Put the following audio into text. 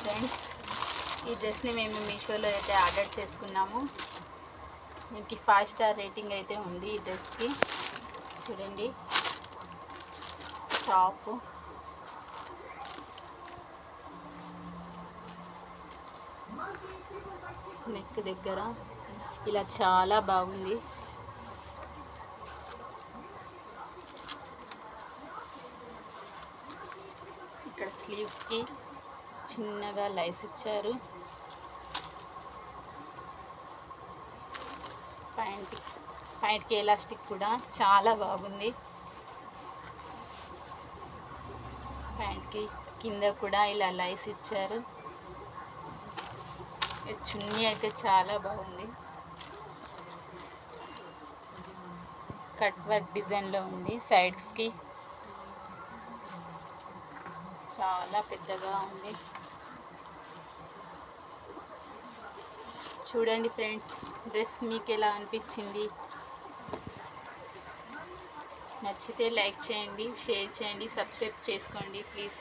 Friends, ఈ డ్రెస్ని మేము మీషోలో అయితే ఆర్డర్ చేసుకున్నాము. దీనికి 5 స్టార్ రేటింగ్ అయితే ఉంది. ఈ డ్రెస్కి చూడండి, టాప్ నెక్ దగ్గర ఇలా చాలా బాగుంది. ఇక్కడ స్లీవ్స్కి చిన్నగా లైస్ ఇచ్చారు. ప్యాంట్కి ఎలాస్టిక్ కూడా చాలా బాగుంది. ప్యాంట్కి కింద కూడా ఇలా లైస్ ఇచ్చారు. చున్నీ అయితే చాలా బాగుంది. కట్ వర్క్ డిజైన్లో ఉంది. సైడ్స్కి చాలా పెద్దగా ఉంది. చూడండి ఫ్రెండ్స్, డ్రెస్ మీకు ఎలా అనిపించింది? నచ్చితే లైక్ చేయండి, షేర్ చేయండి, సబ్స్క్రైబ్ చేసుకోండి ప్లీజ్.